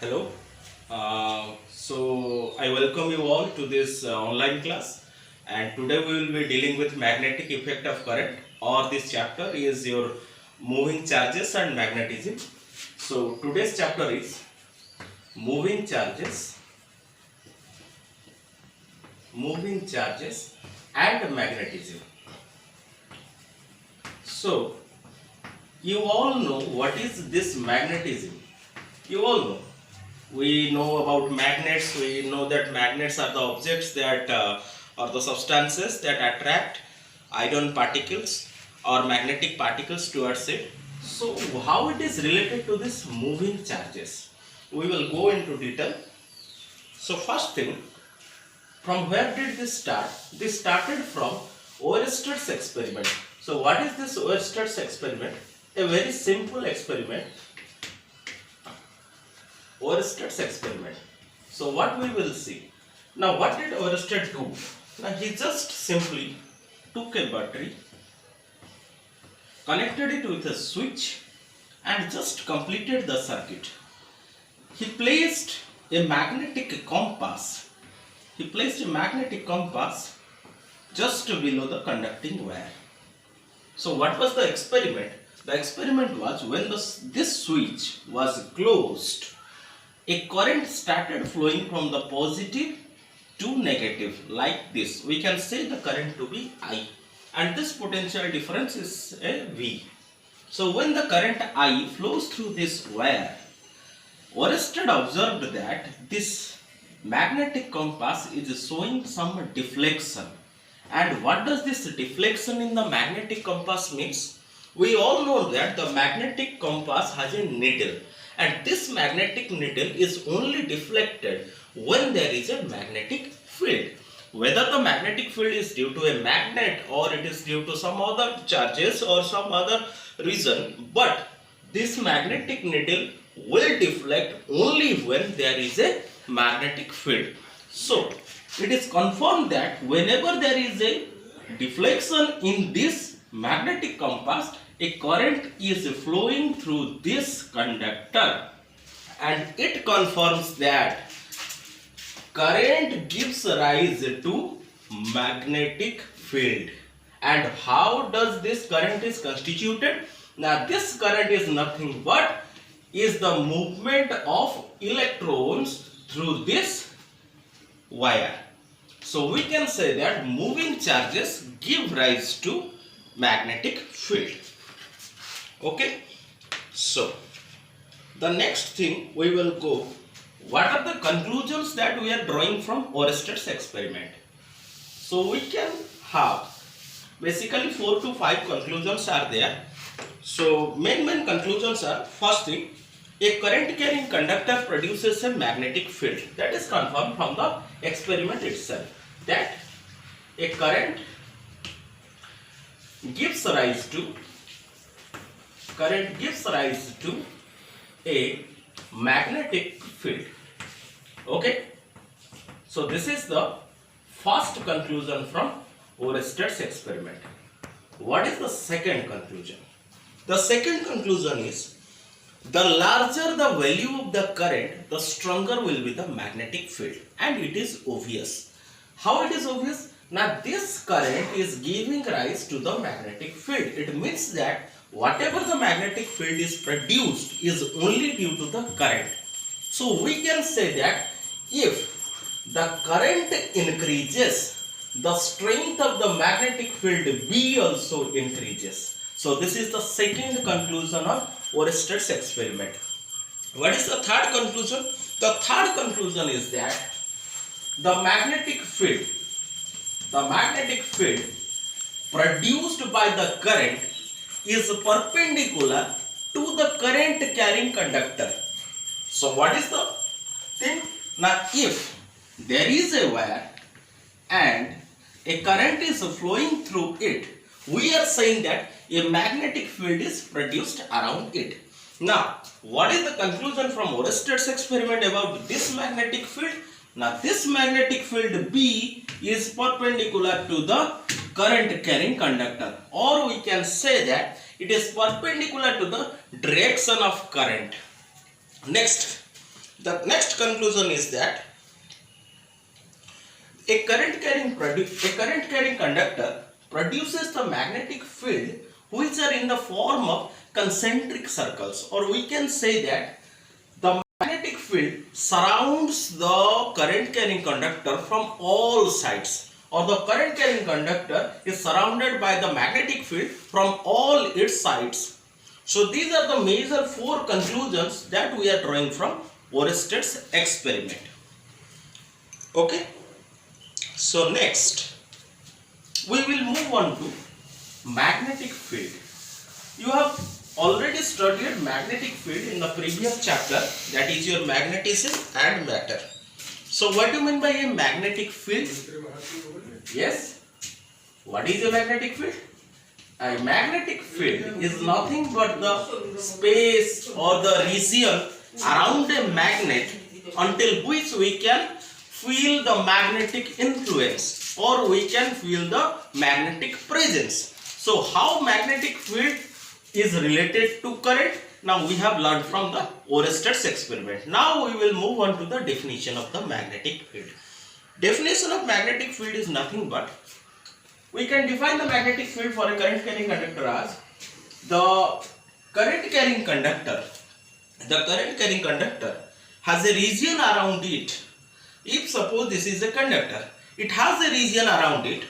Hello. So I welcome you all to this online class, and today we will be dealing with magnetic effect of current, or this chapter is your moving charges and magnetism. So today's chapter is moving charges, and magnetism. So you all know what is this magnetism. You all know. We know about magnets. We know that magnets are the objects that or the substances that attract iron particles or magnetic particles towards it. So how it is related to this moving charges? We will go into detail. So first thing, from where did this start? This started from Oersted experiment. So what is this Oersted experiment? A very simple experiment. Oersted experiment. So what we will see. Now what did Oersted do? Now he just simply took a battery, connected it with a switch and just completed the circuit. He placed a magnetic compass. Just below the conducting wire. So what was the experiment? The experiment was when this switch was closed, a current started flowing from the positive to negative like this. We can say the current to be I, and this potential difference is a V. So when the current I flows through this wire, Oersted observed that this magnetic compass is showing some deflection. And what does this deflection in the magnetic compass means? We all know that the magnetic compass has a needle, and this magnetic needle is only deflected when there is a magnetic field. Whether the magnetic field is due to a magnet or it is due to some other charges or some other reason, but this magnetic needle will deflect only when there is a magnetic field. So it is confirmed that whenever there is a deflection in this magnetic compass, a current is flowing through this conductor, and it confirms that current gives rise to magnetic field. And how does this current is constituted? Now this current is nothing but is the movement of electrons through this wire. So we can say that moving charges give rise to magnetic field. Okay. So the next thing we will go, what are the conclusions that we are drawing from Oersted's experiment? So we can have basically 4 to 5 conclusions are there. So main conclusions are, first thing, a current carrying conductor produces a magnetic field. That is confirmed from the experiment itself, that a current gives rise to a magnetic field. Okay. So this is the first conclusion from Oersted's experiment. What is the second conclusion? The second conclusion is, the larger the value of the current, the stronger will be the magnetic field. And it is obvious. How it is obvious? Now this current is giving rise to the magnetic field. It means that whatever the magnetic field is produced is only due to the current. So we can say that if the current increases, the strength of the magnetic field B also increases. So this is the second conclusion of Oersted's experiment. What is the third conclusion? The third conclusion is that the magnetic field produced by the current is perpendicular to the current carrying conductor. So what is the thing? Now if there is a wire and a current is flowing through it, we are saying that a magnetic field is produced around it. Now what is the conclusion from Oersted's experiment about this magnetic field? Now this magnetic field B is perpendicular to the current carrying conductor, or we can say that it is perpendicular to the direction of current. Next, The next conclusion is that a current carrying conductor produces the magnetic field which are in the form of concentric circles, or we can say that the magnetic field surrounds the current carrying conductor from all sides, or the current carrying conductor is surrounded by the magnetic field from all its sides. So these are the major four conclusions that we are drawing from Oersted's experiment. Okay. So next we will move on to magnetic field. You have already studied magnetic field in the previous chapter, that is your magnetism and matter. So what do you mean by a magnetic field? Yes? What is a magnetic field? A magnetic field is nothing but the space or the region around a magnet until which we can feel the magnetic influence, or we can feel the magnetic presence. So how magnetic field is related to current, now we have learned from the Oersted's experiment. Now we will move on to the definition of the magnetic field. Definition of magnetic field is nothing but, we can define the magnetic field for a current carrying conductor as the current carrying conductor has a region around it. If suppose this is a conductor, it has a region around it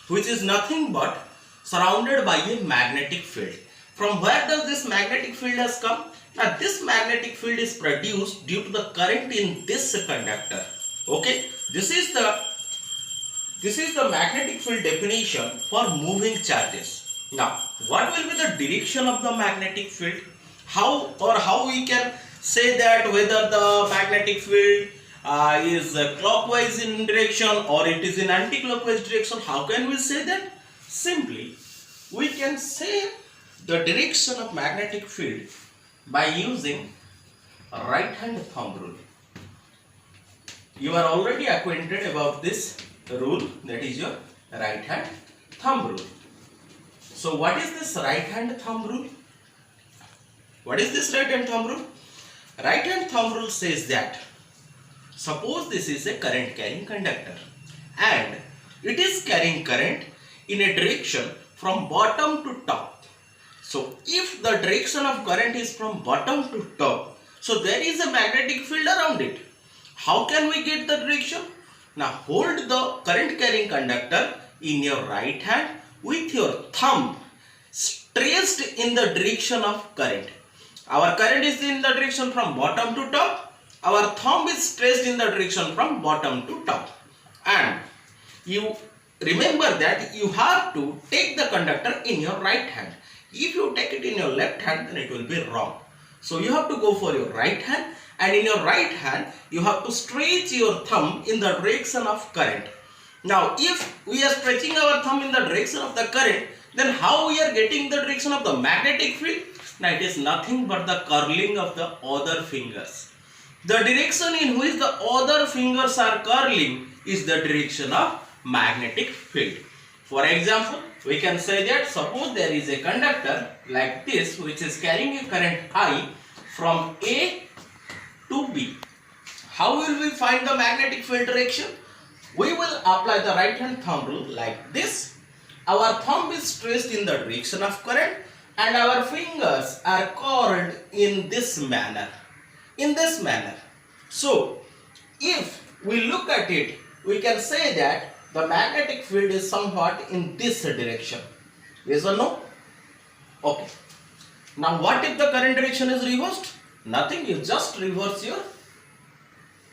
which is nothing but surrounded by a magnetic field. From where does this magnetic field has come? Now this magnetic field is produced due to the current in this conductor. Okay, this is the magnetic field definition for moving charges. Now what will be the direction of the magnetic field? How we can say that whether the magnetic field is clockwise in direction or it is in anti-clockwise direction? How can we say that? Simply we can say the direction of magnetic field by using right hand thumb rule. You are already acquainted about this rule, that is your right hand thumb rule. So what is this right hand thumb rule? What is this right hand thumb rule? Right hand thumb rule says that suppose this is a current carrying conductor and it is carrying current in a direction from bottom to top. So if the direction of current is from bottom to top, so there is a magnetic field around it. How can we get the direction? Now hold the current carrying conductor in your right hand with your thumb stretched in the direction of current. Our current is in the direction from bottom to top. Our thumb is stretched in the direction from bottom to top. And you remember that you have to take the conductor in your right hand. If you take it in your left hand, then it will be wrong. So you have to go for your right hand, and in your right hand you have to stretch your thumb in the direction of current. Now if we are stretching our thumb in the direction of the current, then how we are getting the direction of the magnetic field? Now it is nothing but the curling of the other fingers. The direction in which the other fingers are curling is the direction of magnetic field. For example, we can say that suppose there is a conductor like this which is carrying a current I from A to B. How will we find the magnetic field direction? We will apply the right hand thumb rule like this. Our thumb is stretched in the direction of current and our fingers are curled in this manner. So if we look at it, we can say that the magnetic field is somewhat in this direction. Yes or no? Okay. Now what if the current direction is reversed? Nothing, you just reverse your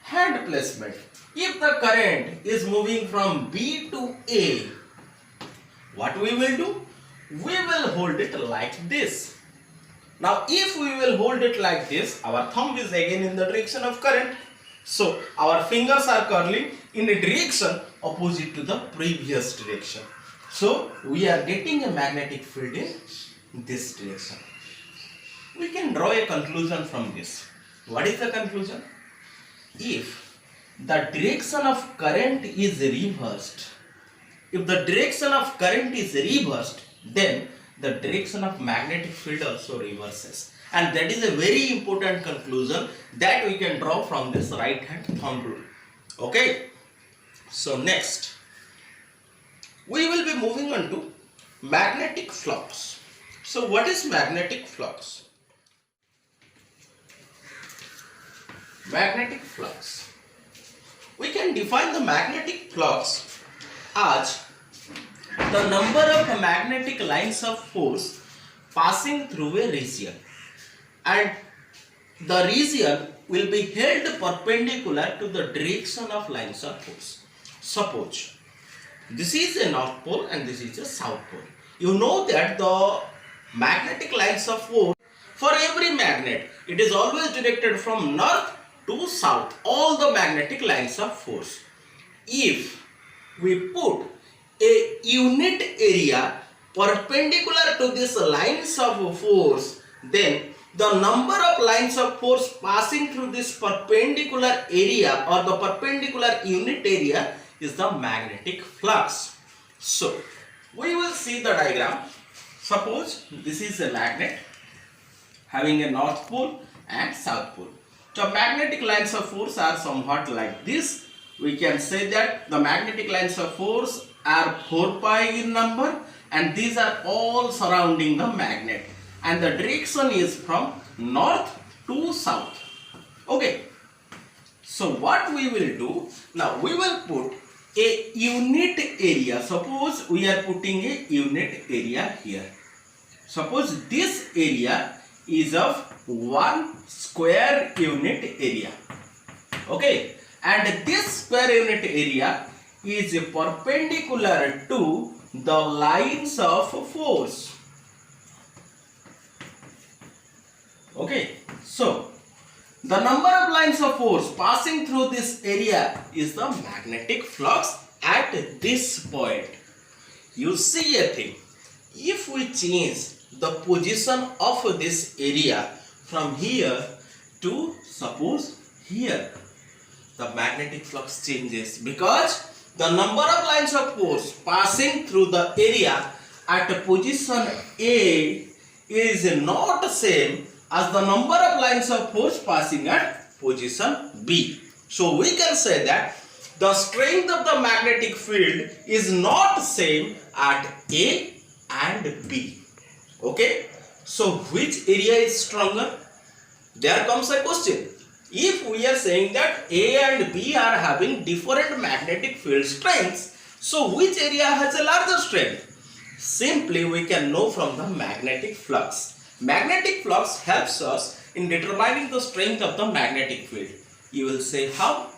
hand placement. If the current is moving from B to A, what we will do? We will hold it like this. Now if we will hold it like this, our thumb is again in the direction of current. So our fingers are curling in a direction opposite to the previous direction. So we are getting a magnetic field in this direction. We can draw a conclusion from this. What is the conclusion? If the direction of current is reversed, then the direction of magnetic field also reverses. And that is a very important conclusion that we can draw from this right hand thumb rule. Okay. So next, we will be moving on to magnetic flux. So what is magnetic flux? Magnetic flux. We can define the magnetic flux as the number of magnetic lines of force passing through a region, and the region will be held perpendicular to the direction of lines of force. Suppose this is a north pole and this is a south pole. You know that the magnetic lines of force for every magnet, it is always directed from north to south, all the magnetic lines of force. If we put a unit area perpendicular to these lines of force, then the number of lines of force passing through this perpendicular area or the perpendicular unit area is the magnetic flux. So we will see the diagram. Suppose this is a magnet having a north pole and south pole. The magnetic lines of force are somewhat like this. We can say that the magnetic lines of force are 4 pi in number, and these are all surrounding the magnet, and the direction is from north to south. Okay. So what we will do, now we will put a unit area. Suppose we are putting a unit area here. Suppose this area is of 1 square unit area. Okay, and this square unit area is perpendicular to the lines of force. Okay, so the number of lines of force passing through this area is the magnetic flux at this point. You see a thing, if we change the position of this area from here to suppose here, the magnetic flux changes, because the number of lines of force passing through the area at position A is not same as the number of lines of force passing at position B. So we can say that the strength of the magnetic field is not same at A and B. Okay, so which area is stronger? There comes a question. If we are saying that A and B are having different magnetic field strengths, so which area has a larger strength? Simply we can know from the magnetic flux. Magnetic flux helps us in determining the strength of the magnetic field. You will say how?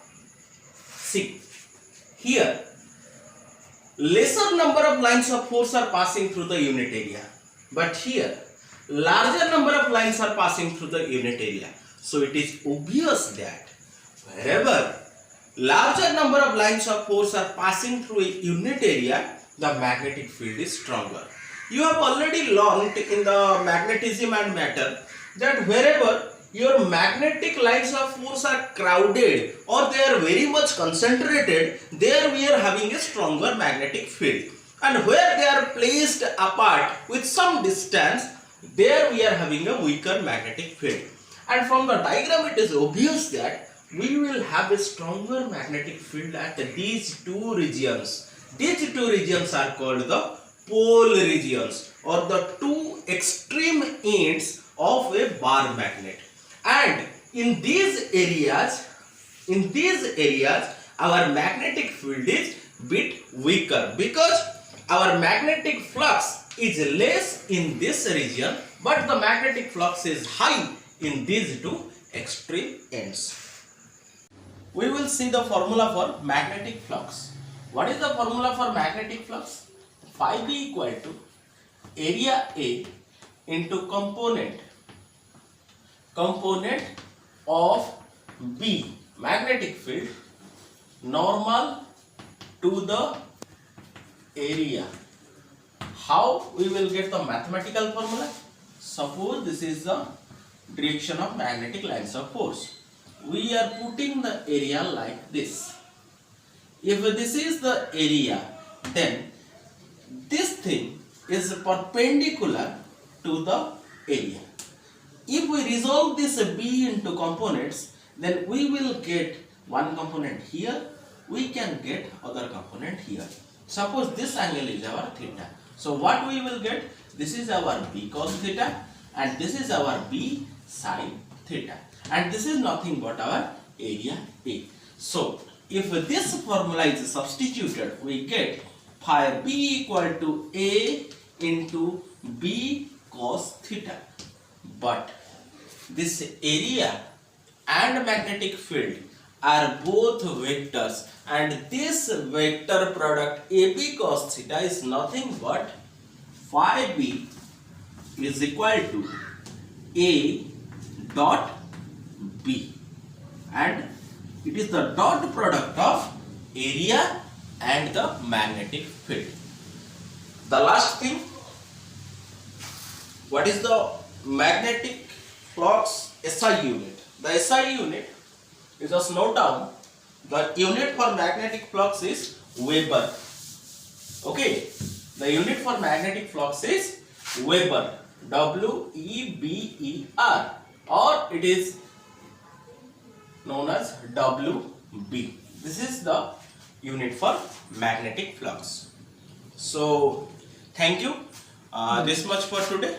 See, here lesser number of lines of force are passing through the unit area, but here larger number of lines are passing through the unit area. So it is obvious that wherever larger number of lines of force are passing through a unit area, the magnetic field is stronger. You have already learned in the magnetism and matter that wherever your magnetic lines of force are crowded or they are very much concentrated, there we are having a stronger magnetic field, and where they are placed apart with some distance, there we are having a weaker magnetic field. And from the diagram it is obvious that we will have a stronger magnetic field at these two regions. These two regions are called the pole regions, or the two extreme ends of a bar magnet. And in these areas, our magnetic field is bit weaker, because our magnetic flux is less in this region, but the magnetic flux is high in these two extreme ends. We will see the formula for magnetic flux. What is the formula for magnetic flux? Phi B equal to area A into component of B, magnetic field, normal to the area. How we will get the mathematical formula? Suppose this is the direction of magnetic lines of force. We are putting the area like this. If this is the area, then this thing is perpendicular to the area. if we resolve this B into components, then we will get one component here, we can get other component here. Suppose this angle is our theta. So what we will get? This is our B cos theta and this is our B sin theta. And this is nothing but our area A. So if this formula is substituted, we get phi B equal to A into B cos theta. But this area and magnetic field are both vectors, and this vector product AB cos theta is nothing but phi B is equal to A dot B, and it is the dot product of area and the magnetic field. The last thing, what is the magnetic flux SI unit? The SI unit, you just note down, the unit for magnetic flux is Weber. Okay, the unit for magnetic flux is Weber, W-E-B-E-R, or it is known as WB. This is the unit for magnetic flux. So thank you. This much for today.